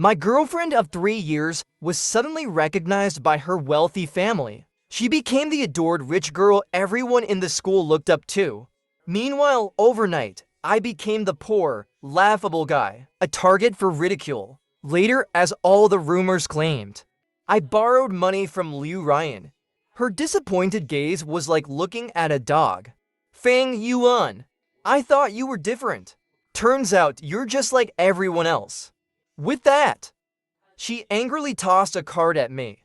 My girlfriend of 3 years was suddenly recognized by her wealthy family. She became the adored rich girl everyone in the school looked up to. Meanwhile, overnight, I became the poor, laughable guy, a target for ridicule. Later, as all the rumors claimed, I borrowed money from Liu Ryan. Her disappointed gaze was like looking at a dog. Fang Yuan, I thought you were different. Turns out you're just like everyone else. With that, she angrily tossed a card at me.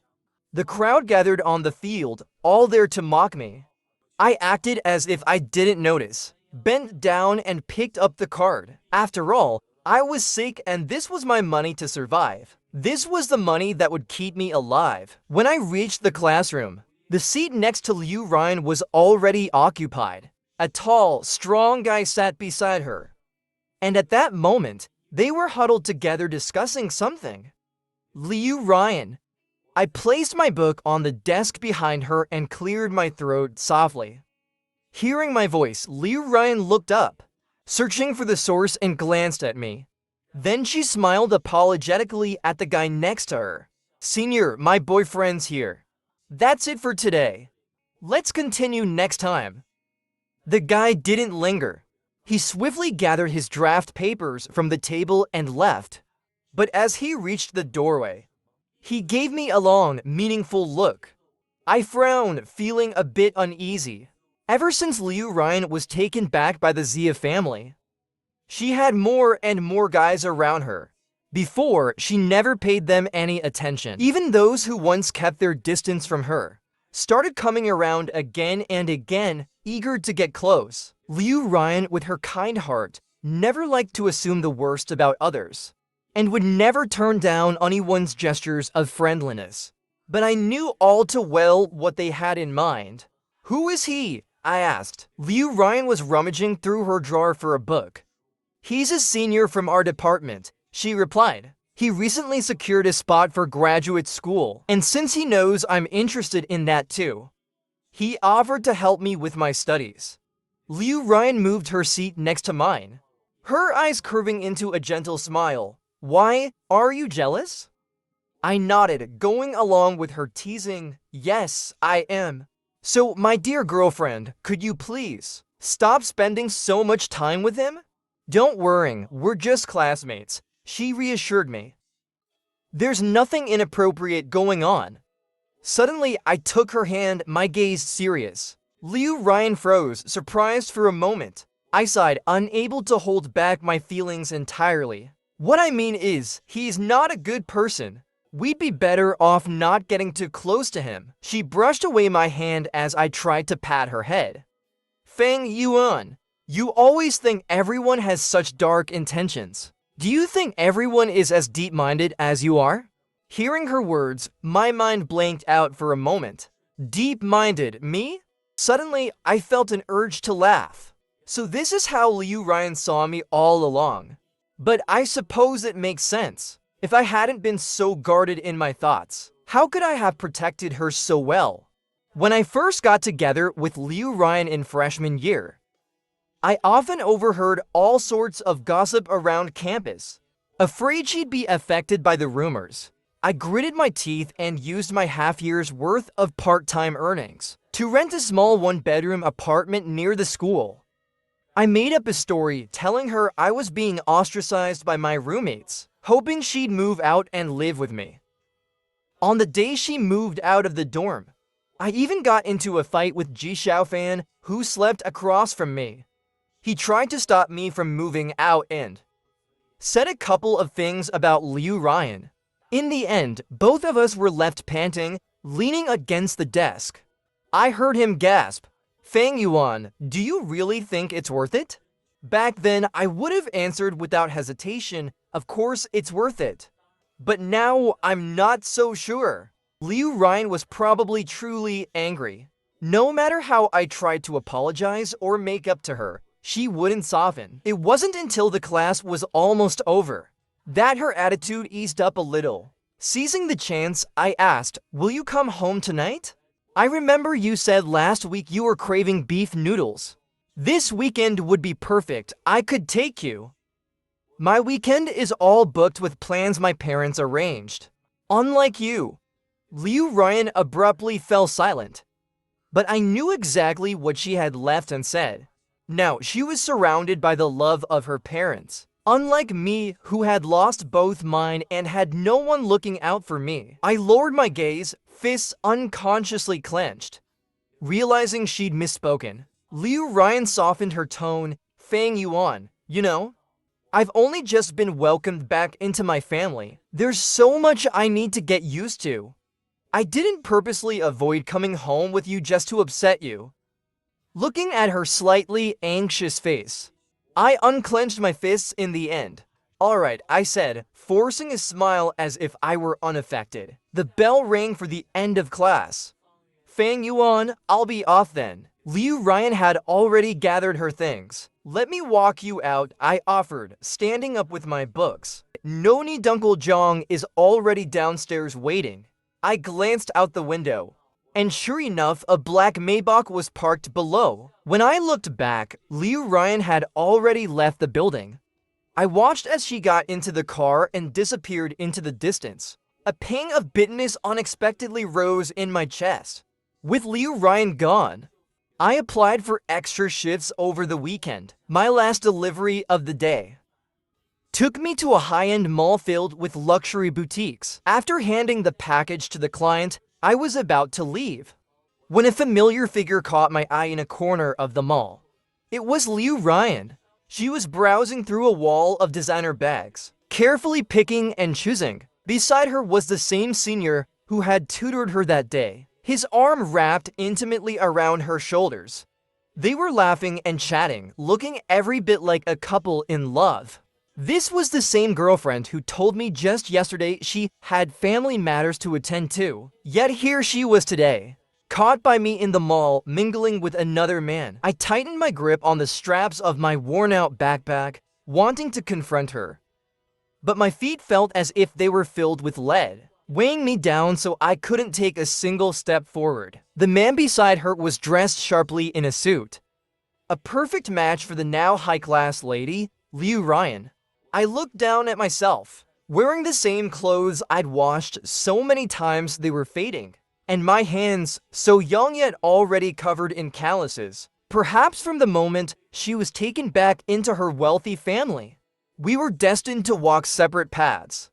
The crowd gathered on the field, all there to mock me. I acted as if I didn't notice, bent down and picked up the card. After all, I was sick and this was my money to survive. This was the money that would keep me alive. When I reached the classroom, the seat next to Liu Ryan was already occupied. A tall, strong guy sat beside her. And at that moment, they were huddled together discussing something. Liu Ryan. I placed my book on the desk behind her and cleared my throat softly. Hearing my voice, Liu Ryan looked up, searching for the source and glanced at me. Then she smiled apologetically at the guy next to her. Senior, my boyfriend's here. That's it for today. Let's continue next time. The guy didn't linger. He swiftly gathered his draft papers from the table and left. But as he reached the doorway, he gave me a long, meaningful look. I frowned, feeling a bit uneasy. Ever since Liu Ryan was taken back by the Zia family, she had more and more guys around her. Before, she never paid them any attention. Even those who once kept their distance from her started coming around again and again, eager to get close. Liu Ryan, with her kind heart, never liked to assume the worst about others, and would never turn down anyone's gestures of friendliness. But I knew all too well what they had in mind. Who is he? I asked. Liu Ryan was rummaging through her drawer for a book. He's a senior from our department, she replied. He recently secured a spot for graduate school, and since he knows I'm interested in that too, he offered to help me with my studies. Liu Ryan moved her seat next to mine, her eyes curving into a gentle smile. Why, are you jealous? I nodded, going along with her teasing. Yes, I am. So, my dear girlfriend, could you please stop spending so much time with him? Don't worry, we're just classmates, she reassured me. There's nothing inappropriate going on. Suddenly, I took her hand, my gaze serious. Liu Ryan froze, surprised for a moment. I sighed, unable to hold back my feelings entirely. What I mean is, he's not a good person. We'd be better off not getting too close to him. She brushed away my hand as I tried to pat her head. Fang Yuan, you always think everyone has such dark intentions. Do you think everyone is as deep-minded as you are? Hearing her words, my mind blanked out for a moment. Deep-minded, me? Suddenly, I felt an urge to laugh. So this is how Liu Ryan saw me all along. But I suppose it makes sense. If I hadn't been so guarded in my thoughts, how could I have protected her so well? When I first got together with Liu Ryan in freshman year, I often overheard all sorts of gossip around campus. Afraid she'd be affected by the rumors, I gritted my teeth and used my half-year's worth of part-time earnings to rent a small one-bedroom apartment near the school. I made up a story telling her I was being ostracized by my roommates, hoping she'd move out and live with me. On the day she moved out of the dorm, I even got into a fight with Ji Xiaofan, who slept across from me. He tried to stop me from moving out and said a couple of things about Liu Ryan. In the end, both of us were left panting, leaning against the desk. I heard him gasp, "Fang Yuan, do you really think it's worth it?" Back then, I would have answered without hesitation, "Of course it's worth it." But now, I'm not so sure. Liu Ryan was probably truly angry. No matter how I tried to apologize or make up to her, she wouldn't soften. It wasn't until the class was almost over that her attitude eased up a little. Seizing the chance, I asked, "Will you come home tonight? I remember you said last week you were craving beef noodles. This weekend would be perfect. I could take you." My weekend is all booked with plans my parents arranged. Unlike you. Liu Ryan abruptly fell silent. But I knew exactly what she had left unsaid. Now, she was surrounded by the love of her parents. Unlike me, who had lost both mine and had no one looking out for me. I lowered my gaze, fists unconsciously clenched. Realizing she'd misspoken, Liu Ryan softened her tone, Fang Yuan, you know? I've only just been welcomed back into my family. There's so much I need to get used to. I didn't purposely avoid coming home with you just to upset you. Looking at her slightly anxious face, I unclenched my fists in the end. Alright, I said, forcing a smile as if I were unaffected. The bell rang for the end of class. Fang Yuan, I'll be off then. Liu Ryan had already gathered her things. Let me walk you out, I offered, standing up with my books. Noni Dunkle Jong is already downstairs waiting. I glanced out the window, and sure enough, a black Maybach was parked below. When I looked back, Liu Ryan had already left the building. I watched as she got into the car and disappeared into the distance. A pang of bitterness unexpectedly rose in my chest. With Liu Ryan gone, I applied for extra shifts over the weekend. My last delivery of the day took me to a high-end mall filled with luxury boutiques. After handing the package to the client, I was about to leave when a familiar figure caught my eye in a corner of the mall. It was Liu Ryan. She was browsing through a wall of designer bags, carefully picking and choosing. Beside her was the same senior who had tutored her that day, his arm wrapped intimately around her shoulders. They were laughing and chatting, looking every bit like a couple in love. This was the same girlfriend who told me just yesterday she had family matters to attend to. Yet here she was today, caught by me in the mall, mingling with another man. I tightened my grip on the straps of my worn-out backpack, wanting to confront her. But my feet felt as if they were filled with lead, weighing me down so I couldn't take a single step forward. The man beside her was dressed sharply in a suit. A perfect match for the now high-class lady, Liu Ryan. I looked down at myself, wearing the same clothes I'd washed so many times they were fading, and my hands, so young yet already covered in calluses, perhaps from the moment she was taken back into her wealthy family. We were destined to walk separate paths.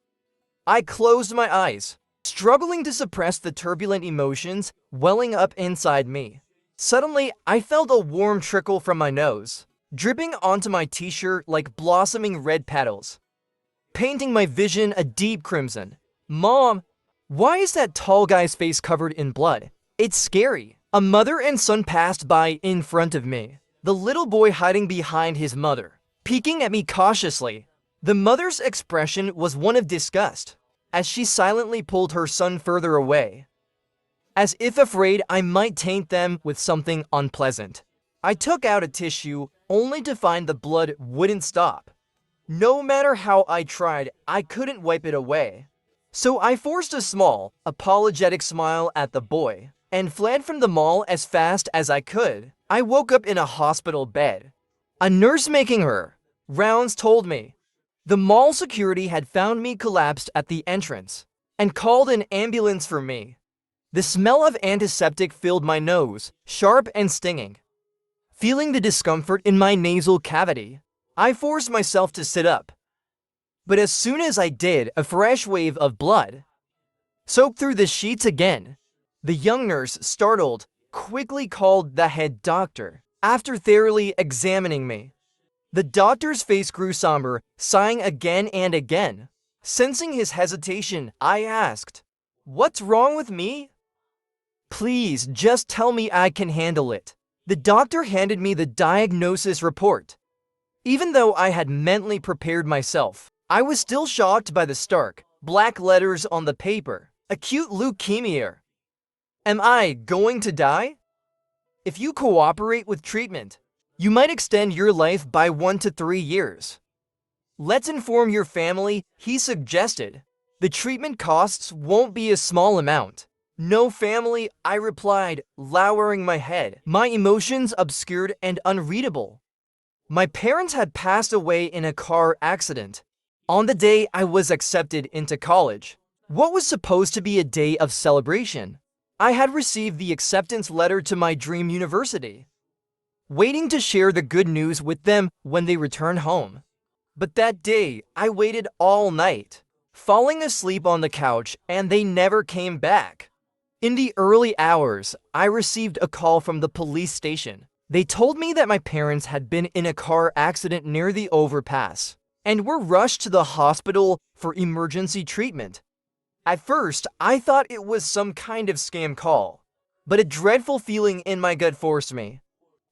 I closed my eyes, struggling to suppress the turbulent emotions welling up inside me. Suddenly, I felt a warm trickle from my nose, dripping onto my t-shirt like blossoming red petals, painting my vision a deep crimson. Mom, why is that tall guy's face covered in blood? It's scary. A mother and son passed by in front of me, the little boy hiding behind his mother, peeking at me cautiously. The mother's expression was one of disgust, as she silently pulled her son further away, as if afraid I might taint them with something unpleasant. I took out a tissue, only to find the blood wouldn't stop. No matter how I tried, I couldn't wipe it away. So I forced a small, apologetic smile at the boy, and fled from the mall as fast as I could. I woke up in a hospital bed. A nurse making her rounds told me the mall security had found me collapsed at the entrance, and called an ambulance for me. The smell of antiseptic filled my nose, sharp and stinging. Feeling the discomfort in my nasal cavity, I forced myself to sit up. But as soon as I did, a fresh wave of blood soaked through the sheets again. The young nurse, startled, quickly called the head doctor. After thoroughly examining me, the doctor's face grew somber, sighing again and again. Sensing his hesitation, I asked, "What's wrong with me? Please, just tell me I can handle it." The doctor handed me the diagnosis report. Even though I had mentally prepared myself, I was still shocked by the stark, black letters on the paper. Acute leukemia. Am I going to die? If you cooperate with treatment, you might extend your life by 1 to 3 years. Let's inform your family, he suggested. The treatment costs won't be a small amount. No family, I replied, lowering my head, my emotions obscured and unreadable. My parents had passed away in a car accident on the day I was accepted into college. What was supposed to be a day of celebration, I had received the acceptance letter to my dream university, waiting to share the good news with them when they returned home. But that day, I waited all night, falling asleep on the couch, and they never came back. In the early hours, I received a call from the police station. They told me that my parents had been in a car accident near the overpass and were rushed to the hospital for emergency treatment. At first, I thought it was some kind of scam call, but a dreadful feeling in my gut forced me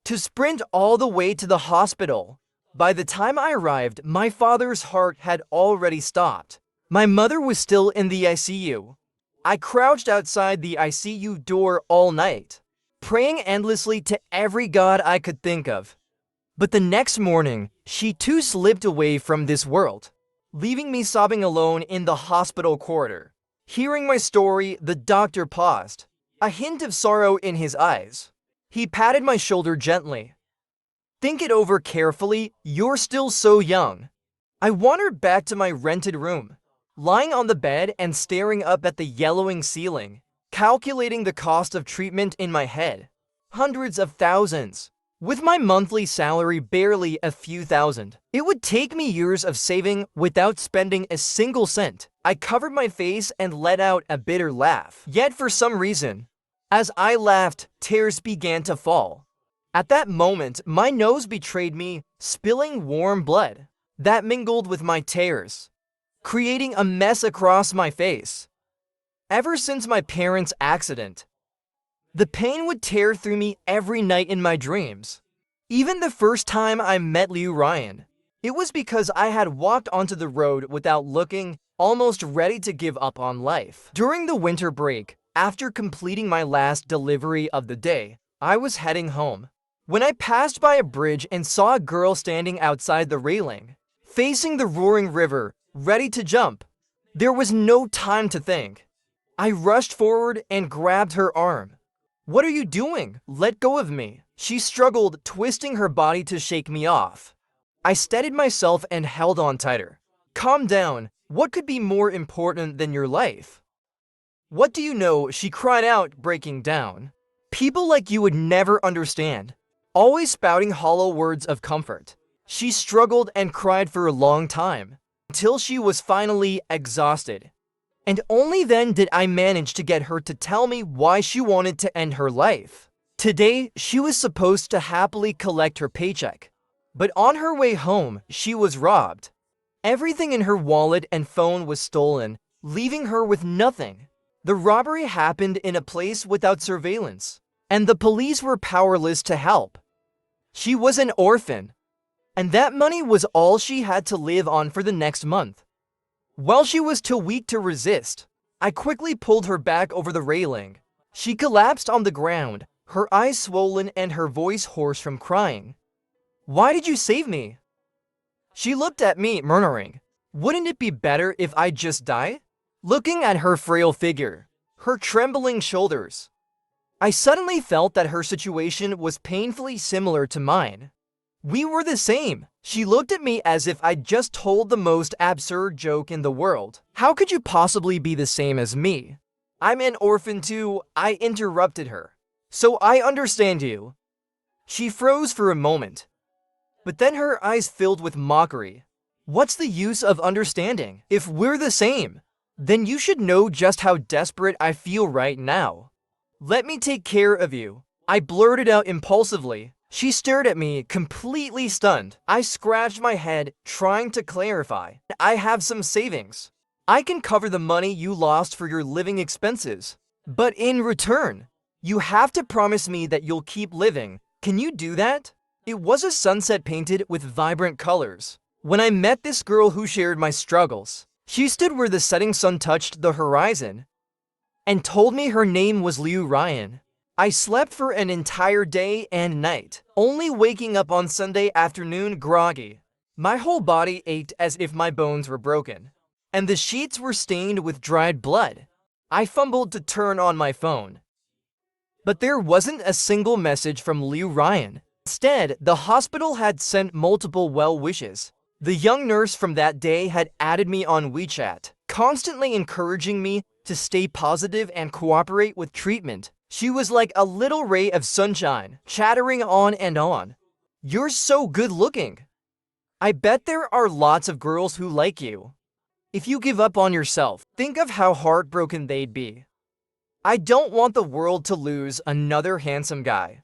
to sprint all the way to the hospital. By the time I arrived, my father's heart had already stopped. My mother was still in the ICU. I crouched outside the ICU door all night, praying endlessly to every god I could think of. But the next morning, she too slipped away from this world, leaving me sobbing alone in the hospital corridor. Hearing my story, the doctor paused, a hint of sorrow in his eyes. He patted my shoulder gently. "Think it over carefully, you're still so young." I wandered back to my rented room, lying on the bed and staring up at the yellowing ceiling, calculating the cost of treatment in my head. Hundreds of thousands. With my monthly salary barely a few thousand, it would take me years of saving without spending a single cent. I covered my face and let out a bitter laugh. Yet for some reason, as I laughed, tears began to fall. At that moment, my nose betrayed me, spilling warm blood that mingled with my tears, creating a mess across my face. Ever since my parents' accident, the pain would tear through me every night in my dreams. Even the first time I met Liu Ryan, it was because I had walked onto the road without looking, almost ready to give up on life. During the winter break, after completing my last delivery of the day, I was heading home when I passed by a bridge and saw a girl standing outside the railing, facing the roaring river, ready to jump. There was no time to think. I rushed forward and grabbed her arm. "What are you doing? Let go of me." She struggled, twisting her body to shake me off. I steadied myself and held on tighter. "Calm down. What could be more important than your life?" "What do you know?" she cried out, breaking down. "People like you would never understand." Always spouting hollow words of comfort, she struggled and cried for a long time, until she was finally exhausted. And only then did I manage to get her to tell me why she wanted to end her life. Today, she was supposed to happily collect her paycheck, but on her way home, she was robbed. Everything in her wallet and phone was stolen, leaving her with nothing. The robbery happened in a place without surveillance, and the police were powerless to help. She was an orphan, and that money was all she had to live on for the next month. While she was too weak to resist, I quickly pulled her back over the railing. She collapsed on the ground, her eyes swollen and her voice hoarse from crying. "Why did you save me?" She looked at me, murmuring, "Wouldn't it be better if I just die?" Looking at her frail figure, her trembling shoulders, I suddenly felt that her situation was painfully similar to mine. We were the same. She looked at me as if I'd just told the most absurd joke in the world. "How could you possibly be the same as me?" "I'm an orphan too," I interrupted her. "So I understand you." She froze for a moment, but then her eyes filled with mockery. "What's the use of understanding? If we're the same, then you should know just how desperate I feel right now. Let me take care of you," I blurted out impulsively. She stared at me, completely stunned. I scratched my head, trying to clarify. "I have some savings. I can cover the money you lost for your living expenses. But in return, you have to promise me that you'll keep living. Can you do that?" It was a sunset painted with vibrant colors. When I met this girl who shared my struggles, she stood where the setting sun touched the horizon and told me her name was Liu Ryan. I slept for an entire day and night, only waking up on Sunday afternoon groggy. My whole body ached as if my bones were broken, and the sheets were stained with dried blood. I fumbled to turn on my phone, but there wasn't a single message from Liu Ryan. Instead, the hospital had sent multiple well wishes. The young nurse from that day had added me on WeChat, constantly encouraging me to stay positive and cooperate with treatment. She was like a little ray of sunshine, chattering on and on. "You're so good looking. I bet there are lots of girls who like you. If you give up on yourself, think of how heartbroken they'd be. I don't want the world to lose another handsome guy.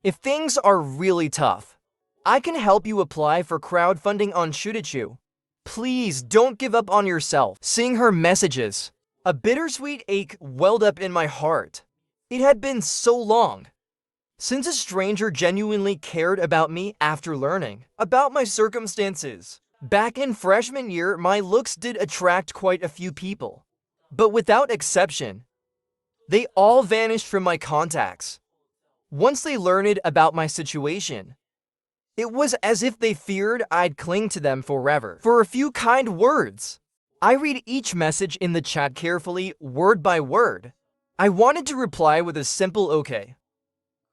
If things are really tough, I can help you apply for crowdfunding on Shootichu. Please don't give up on yourself." Seeing her messages, a bittersweet ache welled up in my heart. It had been so long since a stranger genuinely cared about me after learning about my circumstances. Back in freshman year, my looks did attract quite a few people, but without exception, they all vanished from my contacts. Once they learned about my situation, it was as if they feared I'd cling to them forever. For a few kind words, I read each message in the chat carefully, word by word. I wanted to reply with a simple okay,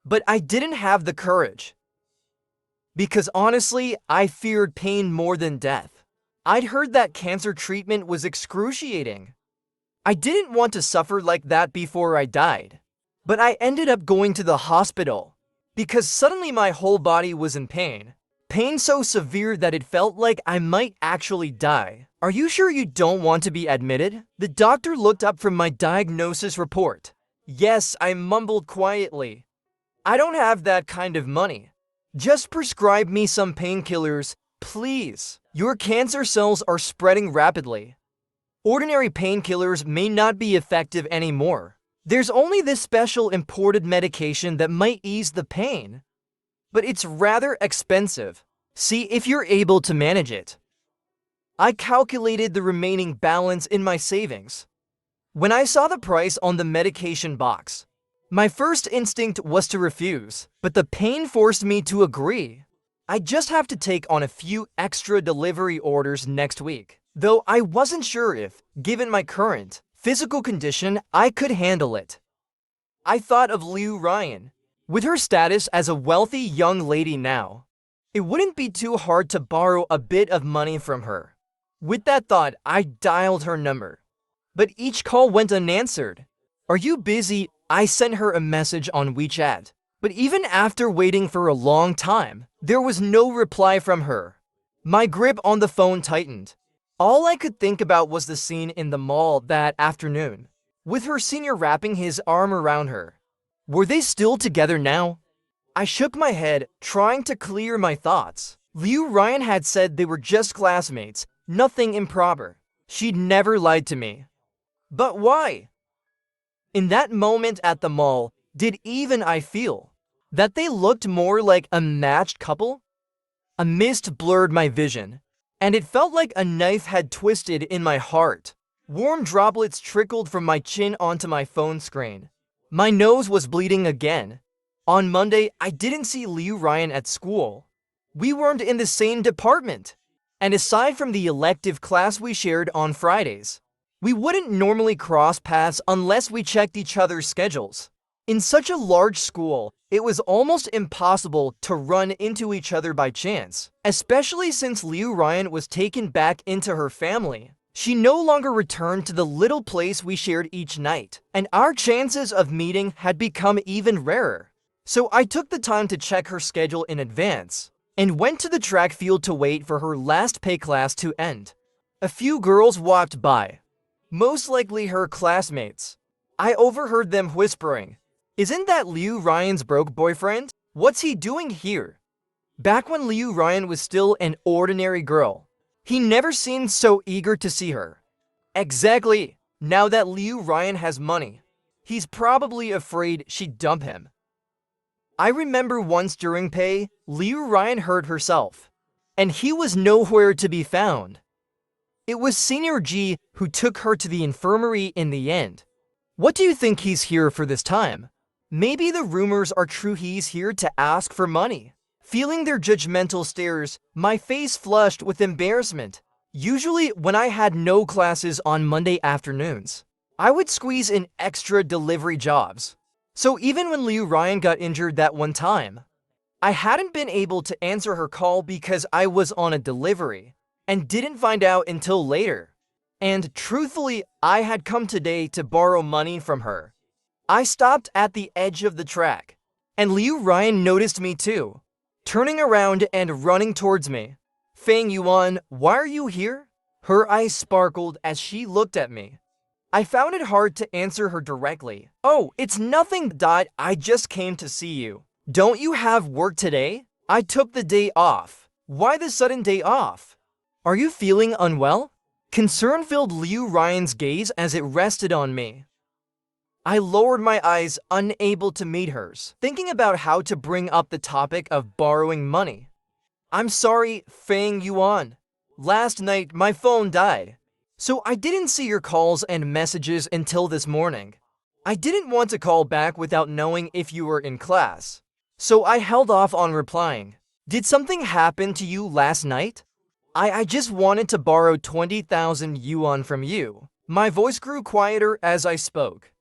but I didn't have the courage. Because honestly, I feared pain more than death. I'd heard that cancer treatment was excruciating. I didn't want to suffer like that before I died. But I ended up going to the hospital because suddenly my whole body was in pain. Pain so severe that it felt like I might actually die. "Are you sure you don't want to be admitted?" The doctor looked up from my diagnosis report. "Yes," I mumbled quietly. "I don't have that kind of money. Just prescribe me some painkillers, please. Your cancer cells are spreading rapidly. Ordinary painkillers may not be effective anymore. There's only this special imported medication that might ease the pain, but it's rather expensive. See if you're able to manage it." I calculated the remaining balance in my savings. When I saw the price on the medication box, my first instinct was to refuse, but the pain forced me to agree. I just have to take on a few extra delivery orders next week, though I wasn't sure if, given my current physical condition, I could handle it. I thought of Liu Ryan. With her status as a wealthy young lady now, it wouldn't be too hard to borrow a bit of money from her. With that thought, I dialed her number, but each call went unanswered. "Are you busy?" I sent her a message on WeChat, but even after waiting for a long time, there was no reply from her. My grip on the phone tightened. All I could think about was the scene in the mall that afternoon, with her senior wrapping his arm around her. Were they still together now? I shook my head, trying to clear my thoughts. Liu Ryan had said they were just classmates, nothing improper. She'd never lied to me. But why? In that moment at the mall, did even I feel that they looked more like a matched couple? A mist blurred my vision, and it felt like a knife had twisted in my heart. Warm droplets trickled from my chin onto my phone screen. My nose was bleeding again. On Monday, I didn't see Liu Ryan at school. We weren't in the same department. And aside from the elective class we shared on Fridays, we wouldn't normally cross paths unless we checked each other's schedules. In such a large school, it was almost impossible to run into each other by chance, especially since Liu Ryan was taken back into her family. She no longer returned to the little place we shared each night, and our chances of meeting had become even rarer. So I took the time to check her schedule in advance, and went to the track field to wait for her last pay class to end. A few girls walked by, most likely her classmates. I overheard them whispering, "Isn't that Liu Ryan's broke boyfriend? What's he doing here?" Back when Liu Ryan was still an ordinary girl, he never seemed so eager to see her. Exactly. Now that Liu Ryan has money, he's probably afraid she'd dump him. I remember once during pay, Liu Ryan hurt herself, and he was nowhere to be found. It was Senior G who took her to the infirmary in the end. What do you think he's here for this time? Maybe the rumors are true he's here to ask for money. Feeling their judgmental stares, my face flushed with embarrassment. Usually, when I had no classes on Monday afternoons, I would squeeze in extra delivery jobs. So even when Liu Ryan got injured that one time, I hadn't been able to answer her call because I was on a delivery and didn't find out until later. And truthfully, I had come today to borrow money from her. I stopped at the edge of the track, and Liu Ryan noticed me too, turning around and running towards me. Feng Yuan, why are you here? Her eyes sparkled as she looked at me. I found it hard to answer her directly. Oh, it's nothing. I just came to see you. Don't you have work today? I took the day off. Why the sudden day off? Are you feeling unwell? Concern filled Liu Ryan's gaze as it rested on me. I lowered my eyes, unable to meet hers, thinking about how to bring up the topic of borrowing money. I'm sorry, Feng Yuan. Last night, my phone died, so I didn't see your calls and messages until this morning. I didn't want to call back without knowing if you were in class, so I held off on replying. Did something happen to you last night? I just wanted to borrow 20,000 yuan from you. My voice grew quieter as I spoke,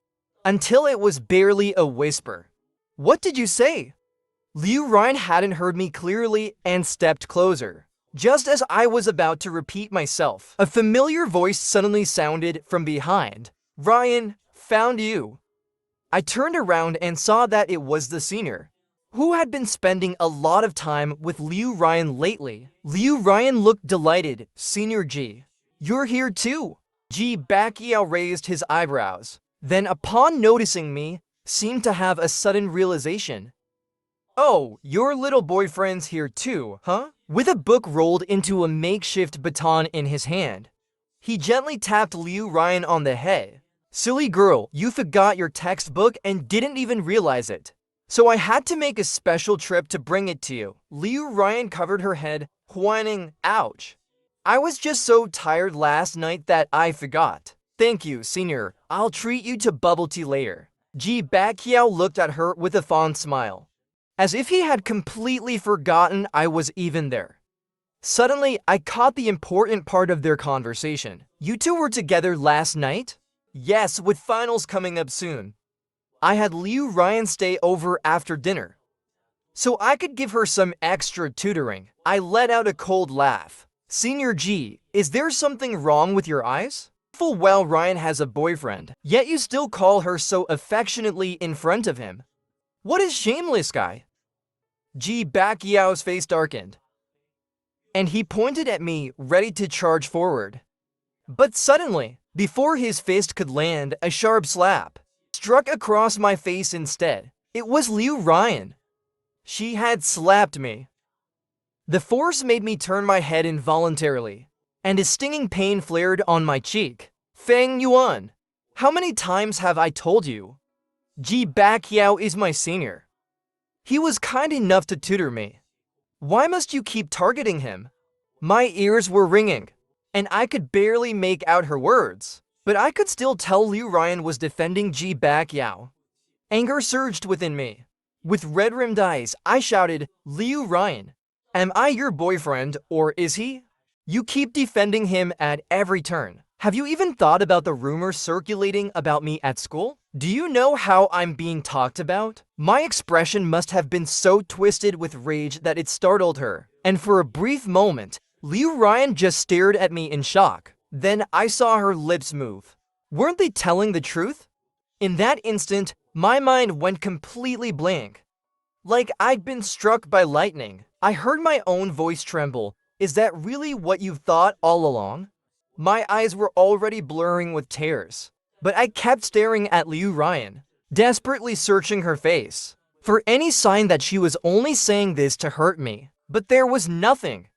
until it was barely a whisper. What did you say? Liu Ryan hadn't heard me clearly and stepped closer. Just as I was about to repeat myself, a familiar voice suddenly sounded from behind. Ryan, found you. I turned around and saw that it was the senior, who had been spending a lot of time with Liu Ryan lately. Liu Ryan looked delighted. Senior G, you're here too. Ji Bakiao raised his eyebrows, then upon noticing me, seemed to have a sudden realization. Oh, your little boyfriend's here too, huh? With a book rolled into a makeshift baton in his hand, he gently tapped Liu Ryan on the head. Silly girl, you forgot your textbook and didn't even realize it. So I had to make a special trip to bring it to you. Liu Ryan covered her head, whining, ouch. I was just so tired last night that I forgot. Thank you, senior. I'll treat you to bubble tea later. Ji Bakiao looked at her with a fond smile, as if he had completely forgotten I was even there. Suddenly, I caught the important part of their conversation. You two were together last night? Yes, with finals coming up soon. I had Liu Ryan stay over after dinner, so I could give her some extra tutoring. I let out a cold laugh. Senior G, is there something wrong with your eyes? Full well Ryan has a boyfriend, yet you still call her so affectionately in front of him. What is shameless guy? Ji Bakiao's face darkened, and he pointed at me, ready to charge forward. But suddenly, before his fist could land, a sharp slap struck across my face instead. It was Liu Ryan. She had slapped me. The force made me turn my head involuntarily, and a stinging pain flared on my cheek. Feng Yuan, how many times have I told you? Ji Bakiao is my senior. He was kind enough to tutor me. Why must you keep targeting him? My ears were ringing, and I could barely make out her words, but I could still tell Liu Ryan was defending Ji Bakiao. Anger surged within me. With red-rimmed eyes, I shouted, Liu Ryan, am I your boyfriend, or is he? You keep defending him at every turn. Have you even thought about the rumors circulating about me at school? Do you know how I'm being talked about? My expression must have been so twisted with rage that it startled her, and for a brief moment, Liu Ryan just stared at me in shock. Then I saw her lips move. Weren't they telling the truth? In that instant, my mind went completely blank. Like I'd been struck by lightning. I heard my own voice tremble. Is that really what you've thought all along? My eyes were already blurring with tears, but I kept staring at Liu Ryan, desperately searching her face for any sign that she was only saying this to hurt me. But there was nothing.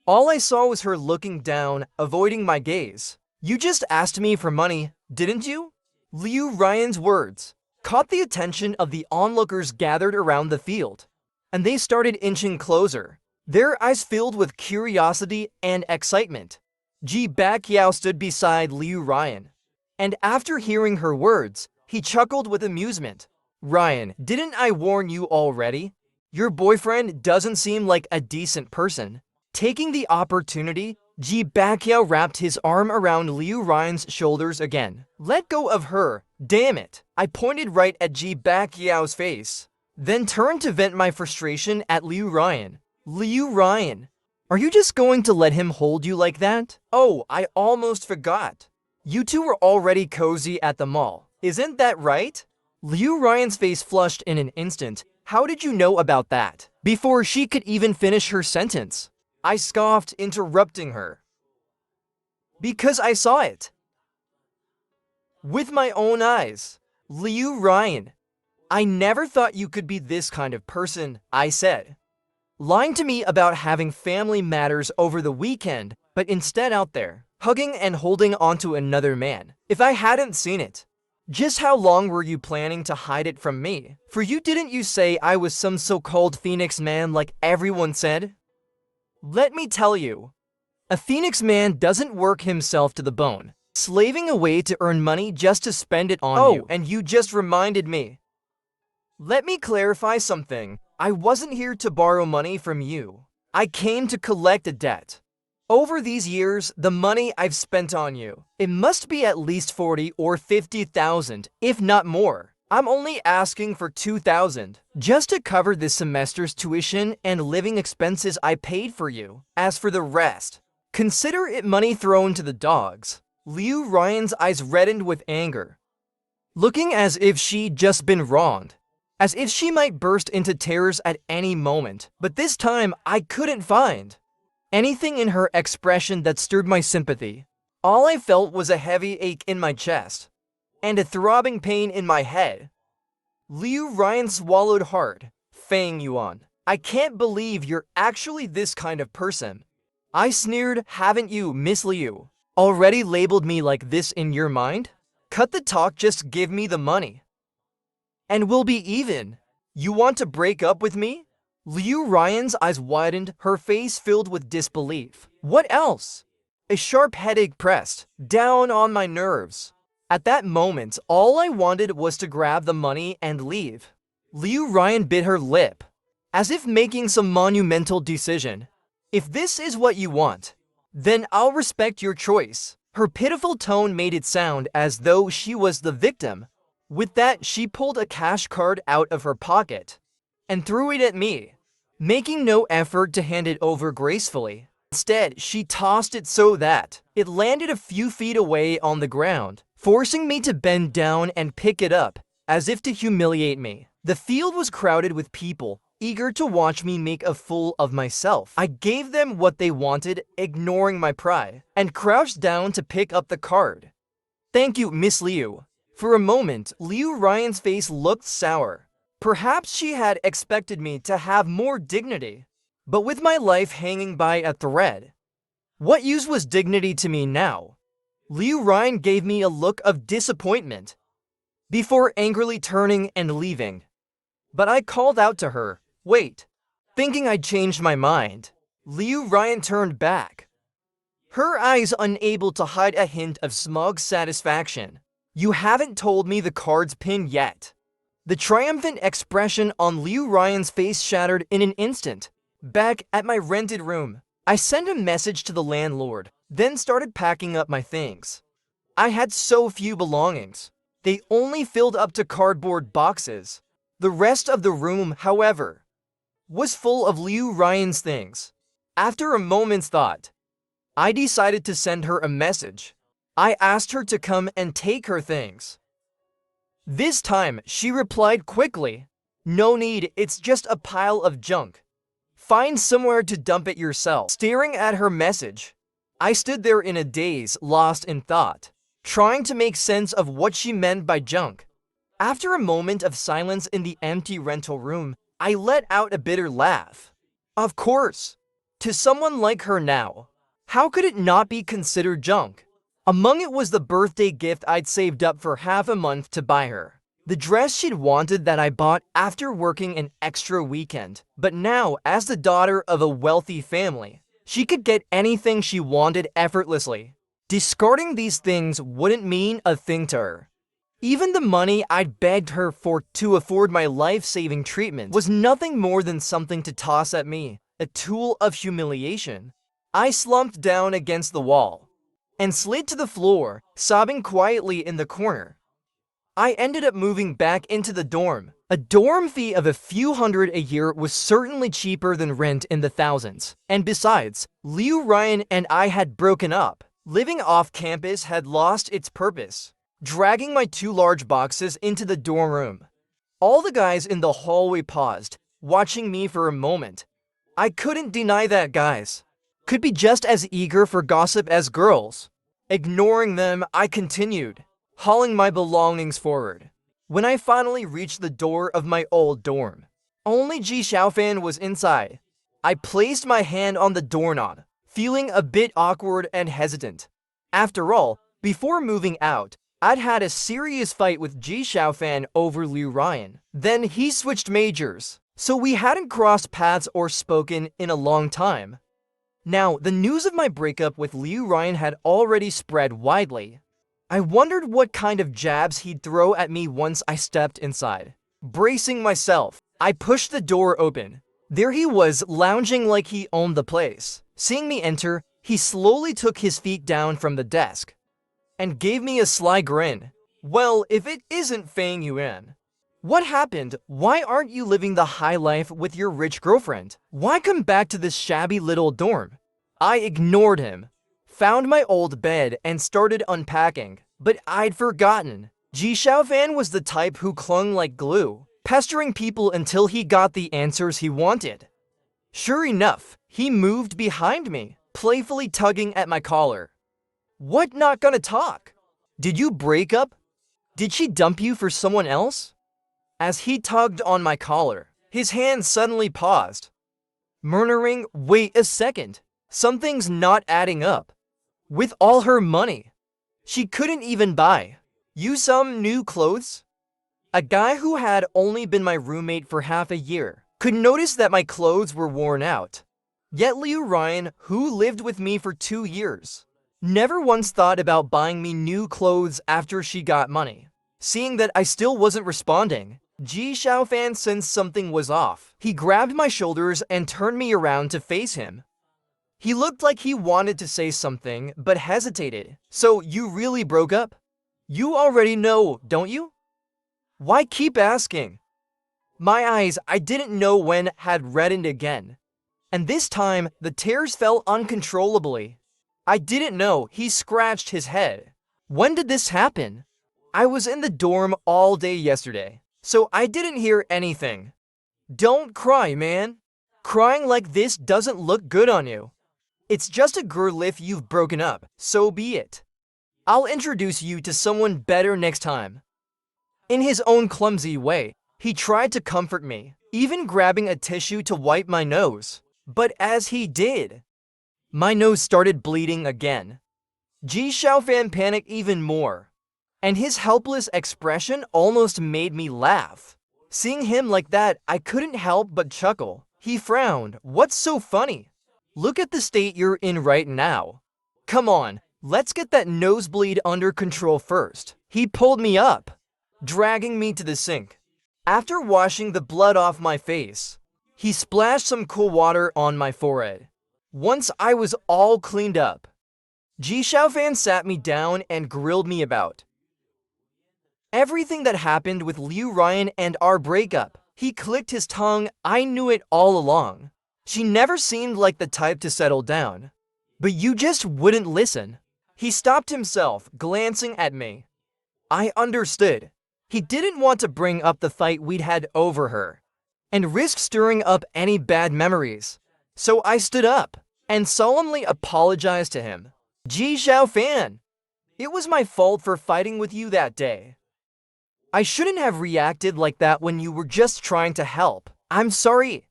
All I saw was her looking down, avoiding my gaze. You just asked me for money, didn't you? Liu Ryan's words caught the attention of the onlookers gathered around the field, and they started inching closer, their eyes filled with curiosity and excitement. Ji Bakiao stood beside Liu Ryan, and after hearing her words, he chuckled with amusement. Ryan, didn't I warn you already? Your boyfriend doesn't seem like a decent person. Taking the opportunity, Ji Bakiao wrapped his arm around Liu Ryan's shoulders again. Let go of her, damn it. I pointed right at Ji Bakiao's face. then turned to vent my frustration at Liu Ryan. Liu Ryan, are you just going to let him hold you like that? Oh, I almost forgot. You two were already cozy at the mall. Isn't that right? Liu Ryan's face flushed in an instant. How did you know about that? Before she could even finish her sentence, I scoffed, interrupting her. Because I saw it. With my own eyes. Liu Ryan, I never thought you could be this kind of person, I said. Lying to me about having family matters over the weekend, but instead out there, hugging and holding onto another man. If I hadn't seen it, just how long were you planning to hide it from me? For you, didn't you say I was some so-called Phoenix man like everyone said? Let me tell you, a Phoenix man doesn't work himself to the bone, slaving away to earn money just to spend it on you. And you just reminded me. Let me clarify something. I wasn't here to borrow money from you. I came to collect a debt. Over these years, the money I've spent on you, it must be at least 40 or 50,000, if not more. I'm only asking for 2,000, just to cover this semester's tuition and living expenses I paid for you. As for the rest, consider it money thrown to the dogs. Liu Ryan's eyes reddened with anger, looking as if she'd just been wronged, as if she might burst into tears at any moment. But this time, I couldn't find anything in her expression that stirred my sympathy. All I felt was a heavy ache in my chest and a throbbing pain in my head. Liu Ryan swallowed hard. Fang Yuan, I can't believe you're actually this kind of person. I sneered. Haven't you, Miss Liu, already labeled me like this in your mind? Cut the talk, just give me the money, and we'll be even. You want to break up with me? Liu Ryan's eyes widened, her face filled with disbelief. What else? A sharp headache pressed down on my nerves. At that moment, all I wanted was to grab the money and leave. Liu Ryan bit her lip, as if making some monumental decision. If this is what you want, then I'll respect your choice. Her pitiful tone made it sound as though she was the victim. With that, she pulled a cash card out of her pocket and threw it at me, making no effort to hand it over gracefully. Instead, she tossed it so that it landed a few feet away on the ground, forcing me to bend down and pick it up, as if to humiliate me. The field was crowded with people, eager to watch me make a fool of myself. I gave them what they wanted, ignoring my pride, and crouched down to pick up the card. Thank you, Miss Liu. For a moment, Liu Ryan's face looked sour. Perhaps she had expected me to have more dignity. But with my life hanging by a thread, what use was dignity to me now? Liu Ryan gave me a look of disappointment before angrily turning and leaving. But I called out to her, wait, thinking I'd changed my mind. Liu Ryan turned back, her eyes unable to hide a hint of smug satisfaction. You haven't told me the card's pin yet. The triumphant expression on Liu Ryan's face shattered in an instant. Back at my rented room, I sent a message to the landlord, then started packing up my things. I had so few belongings. They only filled up to cardboard boxes. The rest of the room, however, was full of Liu Ryan's things. After a moment's thought, I decided to send her a message. I asked her to come and take her things. This time, she replied quickly, no need, it's just a pile of junk. Find somewhere to dump it yourself. Staring at her message, I stood there in a daze, lost in thought, trying to make sense of what she meant by junk. After a moment of silence in the empty rental room, I let out a bitter laugh. Of course, to someone like her now, how could it not be considered junk? Among it was the birthday gift I'd saved up for half a month to buy her. The dress she'd wanted that I bought after working an extra weekend. But now, as the daughter of a wealthy family, she could get anything she wanted effortlessly. Discarding these things wouldn't mean a thing to her. Even the money I'd begged her for to afford my life-saving treatment was nothing more than something to toss at me, a tool of humiliation. I slumped down against the wall and slid to the floor, sobbing quietly in the corner. I ended up moving back into the dorm, A dorm fee of a few hundred a year was certainly cheaper than rent in the thousands. And besides, Liu Ryan and I had broken up. Living off campus had lost its purpose. Dragging my 2 large boxes into the dorm room. All the guys in the hallway paused, watching me for a moment. I couldn't deny that guys could be just as eager for gossip as girls. Ignoring them, I continued, hauling my belongings forward. When I finally reached the door of my old dorm, only Ji Xiaofan was inside. I placed my hand on the doorknob, feeling a bit awkward and hesitant. After all, before moving out, I'd had a serious fight with Ji Xiaofan over Liu Ryan. Then he switched majors, so we hadn't crossed paths or spoken in a long time. Now, the news of my breakup with Liu Ryan had already spread widely. I wondered what kind of jabs he'd throw at me once I stepped inside. Bracing myself, I pushed the door open. There he was, lounging like he owned the place. Seeing me enter, he slowly took his feet down from the desk and gave me a sly grin. Well, if it isn't Fang Yuan. What happened? Why aren't you living the high life with your rich girlfriend? Why come back to this shabby little dorm? I ignored him, found my old bed, and started unpacking. But I'd forgotten. Ji Xiaofan was the type who clung like glue, pestering people until he got the answers he wanted. Sure enough, he moved behind me, playfully tugging at my collar. What, not gonna talk? Did you break up? Did she dump you for someone else? As he tugged on my collar, his hand suddenly paused, murmuring, wait a second, something's not adding up. With all her money, she couldn't even buy you some new clothes? A guy who had only been my roommate for half a year could notice that my clothes were worn out. Yet Liu Ryan, who lived with me for 2 years, never once thought about buying me new clothes after she got money. Seeing that I still wasn't responding, Ji Xiaofan sensed something was off. He grabbed my shoulders and turned me around to face him. He looked like he wanted to say something, but hesitated. So you really broke up? You already know, don't you? Why keep asking? My eyes, I didn't know when, had reddened again. And this time, the tears fell uncontrollably. I didn't know, he scratched his head. When did this happen? I was in the dorm all day yesterday, so I didn't hear anything. Don't cry, man. Crying like this doesn't look good on you. It's just a girl if you've broken up, so be it. I'll introduce you to someone better next time. In his own clumsy way, he tried to comfort me, even grabbing a tissue to wipe my nose. But as he did, my nose started bleeding again. Ji Xiaofan panicked even more, and his helpless expression almost made me laugh. Seeing him like that, I couldn't help but chuckle. He frowned. What's so funny? Look at the state you're in right now. Come on, let's get that nosebleed under control first. He pulled me up, dragging me to the sink. After washing the blood off my face, he splashed some cool water on my forehead. Once I was all cleaned up, Ji Xiaofan sat me down and grilled me about everything that happened with Liu Ryan and our breakup. He clicked his tongue. I knew it all along. She never seemed like the type to settle down. But you just wouldn't listen. He stopped himself, glancing at me. I understood. He didn't want to bring up the fight we'd had over her and risk stirring up any bad memories. So I stood up and solemnly apologized to him. Ji Xiaofan, it was my fault for fighting with you that day. I shouldn't have reacted like that when you were just trying to help. I'm sorry.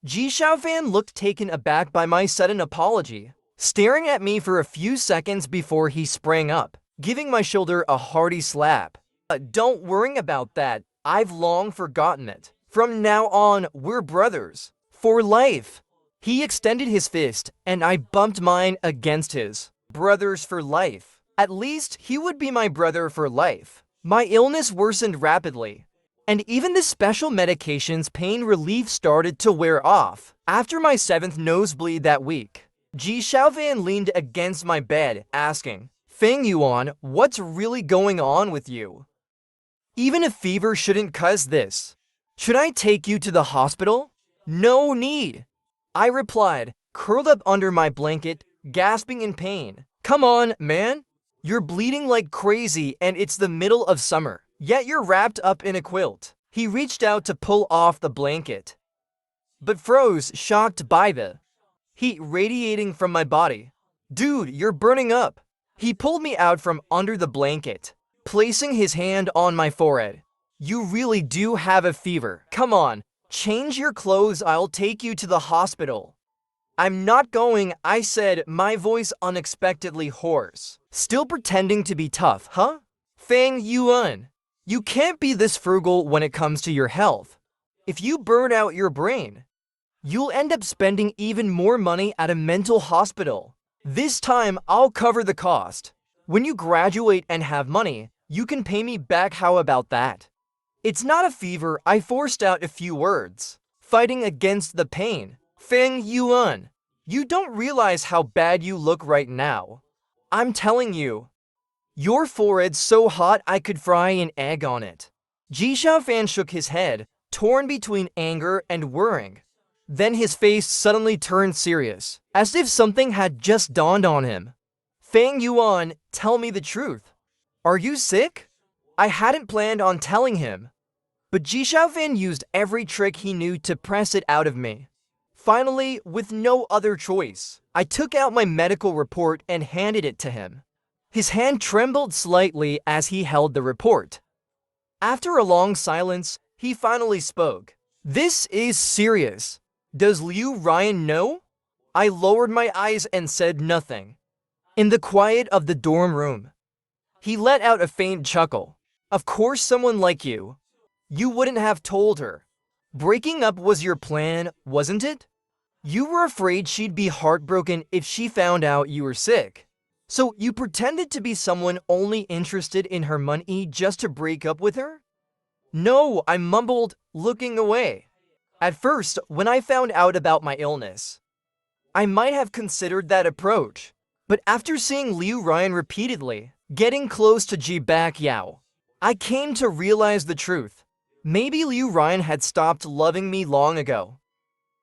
Ji Xiaofan looked taken aback by my sudden apology, staring at me for a few seconds before he sprang up, giving my shoulder a hearty slap. Don't worry about that. I've long forgotten it. From now on, we're brothers. For life. He extended his fist, and I bumped mine against his. Brothers for life. At least, he would be my brother for life. My illness worsened rapidly, and even the special medication's pain relief started to wear off. After my 7th nosebleed that week, Ji Xiaofan leaned against my bed, asking, Fang Yuan, what's really going on with you? Even a fever shouldn't cause this. Should I take you to the hospital? No need. I replied, curled up under my blanket, gasping in pain. Come on, man. You're bleeding like crazy and it's the middle of summer, yet you're wrapped up in a quilt. He reached out to pull off the blanket, but froze, shocked by the heat radiating from my body. Dude, you're burning up. He pulled me out from under the blanket, placing his hand on my forehead. You really do have a fever. Come on, change your clothes, I'll take you to the hospital. I'm not going, I said, my voice unexpectedly hoarse. Still pretending to be tough, huh? Fang Yuan, you can't be this frugal when it comes to your health. If you burn out your brain, you'll end up spending even more money at a mental hospital. This time, I'll cover the cost. When you graduate and have money, you can pay me back. How about that? It's not a fever, I forced out a few words, fighting against the pain. Feng Yuan, you don't realize how bad you look right now. I'm telling you. Your forehead's so hot I could fry an egg on it. Ji Xiaofan shook his head, torn between anger and worrying. Then his face suddenly turned serious, as if something had just dawned on him. Feng Yuan, tell me the truth. Are you sick? I hadn't planned on telling him, but Ji Xiaofan used every trick he knew to press it out of me. Finally, with no other choice, I took out my medical report and handed it to him. His hand trembled slightly as he held the report. After a long silence, he finally spoke. This is serious. Does Liu Ryan know? I lowered my eyes and said nothing. In the quiet of the dorm room, he let out a faint chuckle. Of course, someone like you. You wouldn't have told her. Breaking up was your plan, wasn't it? You were afraid she'd be heartbroken if she found out you were sick. So you pretended to be someone only interested in her money just to break up with her? No, I mumbled, looking away. At first, when I found out about my illness, I might have considered that approach. But after seeing Liu Ryan repeatedly getting close to Ji Bakyao, I came to realize the truth. Maybe Liu Ryan had stopped loving me long ago.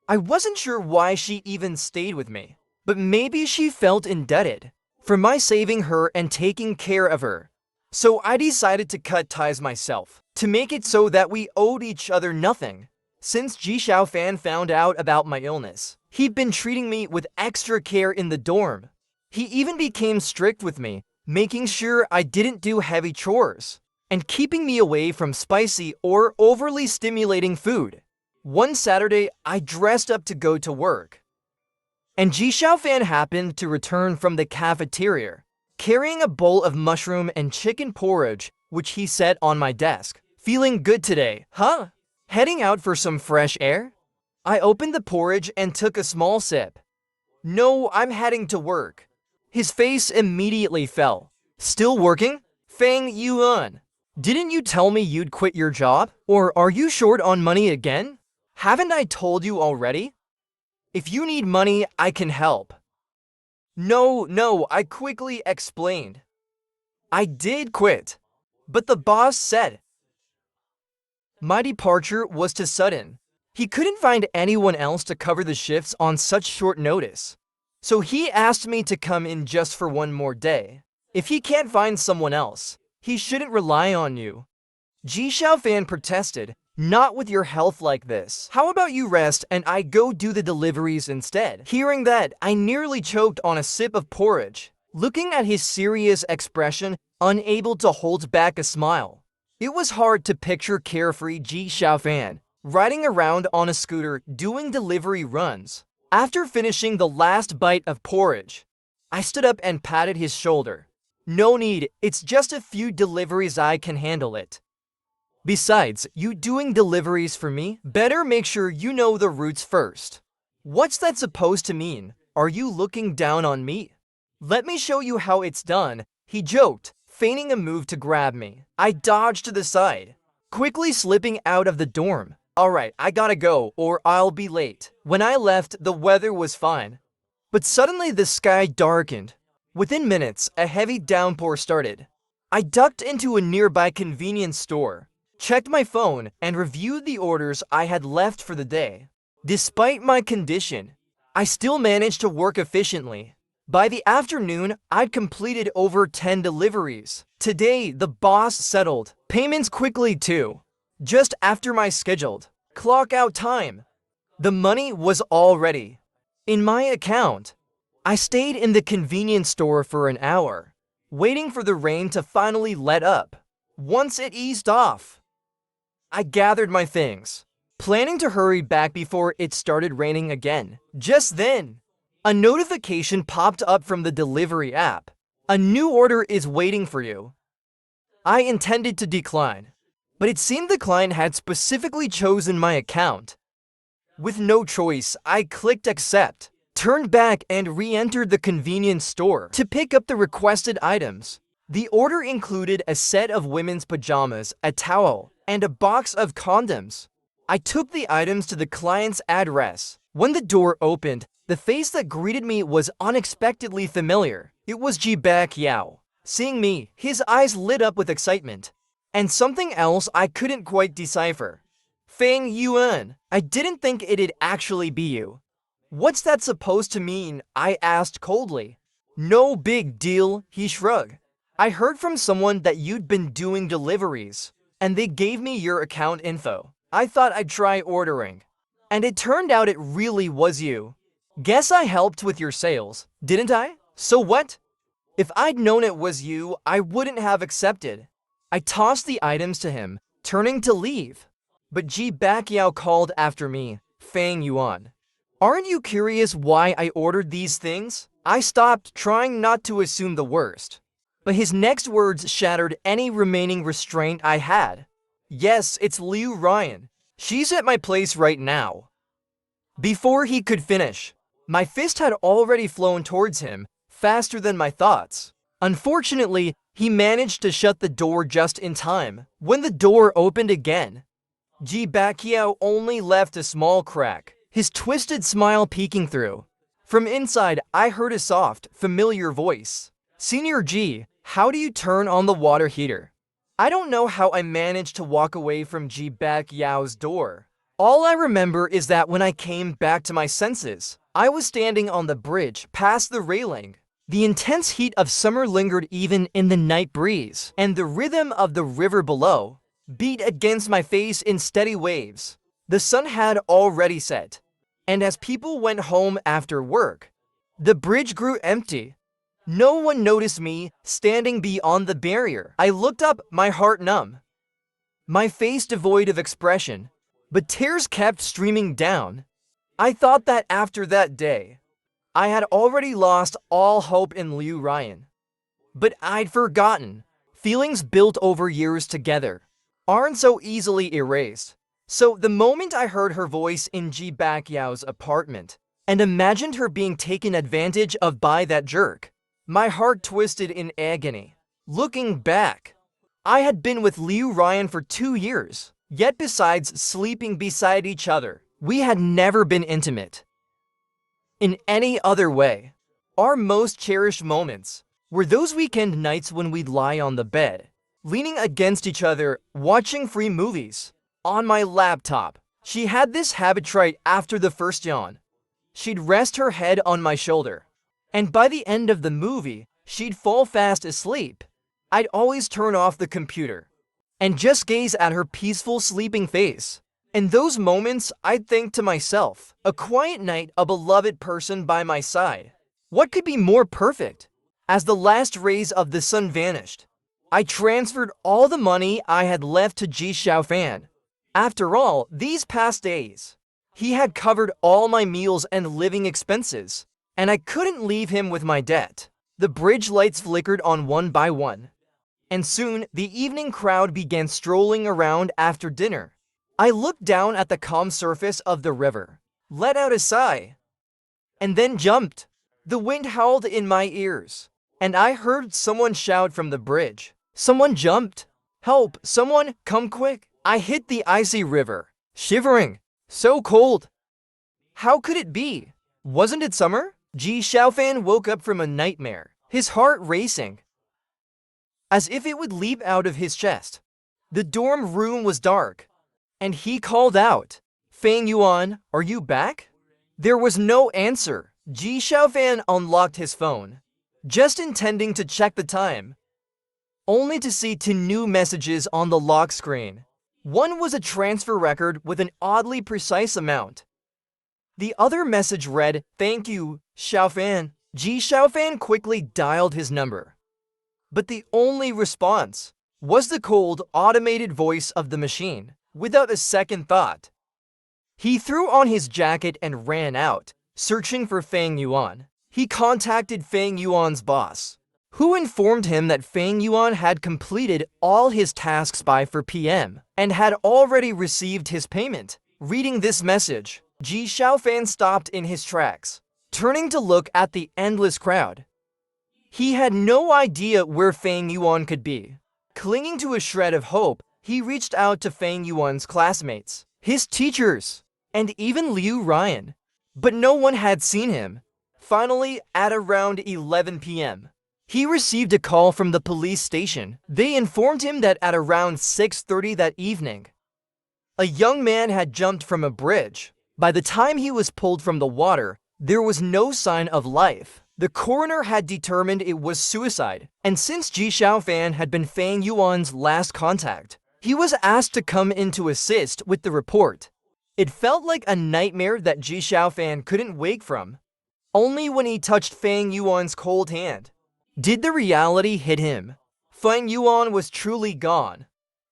I wasn't sure why she even stayed with me, but maybe she felt indebted for my saving her and taking care of her. So I decided to cut ties myself, to make it so that we owed each other nothing. Since Ji Xiaofan found out about my illness, he'd been treating me with extra care in the dorm. He even became strict with me, making sure I didn't do heavy chores, and keeping me away from spicy or overly stimulating food. One Saturday, I dressed up to go to work, and Ji Xiaofan happened to return from the cafeteria, carrying a bowl of mushroom and chicken porridge, which he set on my desk. Feeling good today, huh? Heading out for some fresh air? I opened the porridge and took a small sip. No, I'm heading to work. His face immediately fell. Still working? Feng Yuan, didn't you tell me you'd quit your job? Or are you short on money again? Haven't I told you already? If you need money, I can help. No, I quickly explained. I did quit, but the boss said my departure was too sudden. He couldn't find anyone else to cover the shifts on such short notice. So he asked me to come in just for one more day. If he can't find someone else, he shouldn't rely on you. Ji Xiaofan protested, not with your health like this. How about you rest and I go do the deliveries instead? Hearing that, I nearly choked on a sip of porridge, looking at his serious expression, unable to hold back a smile. It was hard to picture carefree Ji Xiaofan, riding around on a scooter doing delivery runs. After finishing the last bite of porridge, I stood up and patted his shoulder. No need, it's just a few deliveries, I can handle it. Besides, you doing deliveries for me? Better make sure you know the routes first. What's that supposed to mean? Are you looking down on me? Let me show you how it's done, he joked, feigning a move to grab me. I dodged to the side, quickly slipping out of the dorm. Alright, I gotta go, or I'll be late. When I left, the weather was fine. But suddenly the sky darkened. Within minutes, a heavy downpour started. I ducked into a nearby convenience store, checked my phone, and reviewed the orders I had left for the day. Despite my condition, I still managed to work efficiently. By the afternoon, I'd completed over 10 deliveries. Today, the boss settled payments quickly too, just after my scheduled clock out time. The money was already in my account. I stayed in the convenience store for an hour, waiting for the rain to finally let up. Once it eased off, I gathered my things, planning to hurry back before it started raining again. Just then, a notification popped up from the delivery app. A new order is waiting for you. I intended to decline, but it seemed the client had specifically chosen my account. With no choice, I clicked accept, turned back, and re-entered the convenience store to pick up the requested items. The order included a set of women's pajamas, a towel, and a box of condoms. I took the items to the client's address. When the door opened, the face that greeted me was unexpectedly familiar. It was Ji-Baek Yao. Seeing me, his eyes lit up with excitement. And something else I couldn't quite decipher. Fang Yuan, I didn't think it'd actually be you. What's that supposed to mean? I asked coldly. No big deal, he shrugged. I heard from someone that you'd been doing deliveries, and they gave me your account info. I thought I'd try ordering, and it turned out it really was you. Guess I helped with your sales, didn't I? So what? If I'd known it was you, I wouldn't have accepted. I tossed the items to him, turning to leave. But Ji-Baek Yao called after me, Fang Yuan. Aren't you curious why I ordered these things? I stopped, trying not to assume the worst. But his next words shattered any remaining restraint I had. Yes, it's Liu Ryan. She's at my place right now. Before he could finish, my fist had already flown towards him, faster than my thoughts. Unfortunately, he managed to shut the door just in time. When the door opened again, Ji-Baek Yao only left a small crack, his twisted smile peeking through. From inside, I heard a soft, familiar voice. Senior Ji, how do you turn on the water heater? I don't know how I managed to walk away from Ji-Baek Yao's door. All I remember is that when I came back to my senses, I was standing on the bridge past the railing. The intense heat of summer lingered even in the night breeze, and the rhythm of the river below beat against my face in steady waves. The sun had already set, and as people went home after work, the bridge grew empty. No one noticed me standing beyond the barrier. I looked up, my heart numb, my face devoid of expression, but tears kept streaming down. I thought that after that day, I had already lost all hope in Liu Ryan. But I'd forgotten. Feelings built over years together aren't so easily erased. So the moment I heard her voice in Ji-Baek Yao's apartment and imagined her being taken advantage of by that jerk, my heart twisted in agony. Looking back, I had been with Liu Ryan for 2 years, yet besides sleeping beside each other, we had never been intimate in any other way. Our most cherished moments were those weekend nights when we'd lie on the bed, leaning against each other, watching free movies on my laptop. She had this habit right after the first yawn. She'd rest her head on my shoulder, and by the end of the movie, she'd fall fast asleep. I'd always turn off the computer and just gaze at her peaceful sleeping face. In those moments, I'd think to myself, a quiet night, a beloved person by my side. What could be more perfect? As the last rays of the sun vanished, I transferred all the money I had left to Ji Xiaofan. After all, these past days, he had covered all my meals and living expenses, and I couldn't leave him with my debt. The bridge lights flickered on one by one, and soon the evening crowd began strolling around after dinner. I looked down at the calm surface of the river, let out a sigh, and then jumped. The wind howled in my ears, and I heard someone shout from the bridge. Someone jumped. Help, someone, come quick. I hit the icy river, shivering, so cold. How could it be? Wasn't it summer? Ji Xiaofan woke up from a nightmare, his heart racing, as if it would leap out of his chest. The dorm room was dark, and he called out, "Fang Yuan, are you back?" There was no answer. Ji Xiaofan unlocked his phone, just intending to check the time, only to see two new messages on the lock screen. One was a transfer record with an oddly precise amount. The other message read, "Thank you, Xiaofan." Ji Xiaofan quickly dialed his number, but the only response was the cold, automated voice of the machine. Without a second thought, he threw on his jacket and ran out, searching for Fang Yuan. He contacted Fang Yuan's boss, who informed him that Fang Yuan had completed all his tasks by 4 p.m. and had already received his payment. Reading this message, Ji Xiaofan stopped in his tracks, turning to look at the endless crowd. He had no idea where Fang Yuan could be. Clinging to a shred of hope, he reached out to Fang Yuan's classmates, his teachers, and even Liu Ryan, but no one had seen him. Finally, at around 11 p.m., he received a call from the police station. They informed him that at around 6:30 that evening, a young man had jumped from a bridge. By the time he was pulled from the water, there was no sign of life. The coroner had determined it was suicide, and since Ji Xiaofan had been Fang Yuan's last contact, he was asked to come in to assist with the report. It felt like a nightmare that Ji Xiaofan couldn't wake from. Only when he touched Fang Yuan's cold hand did the reality hit him. Fang Yuan was truly gone.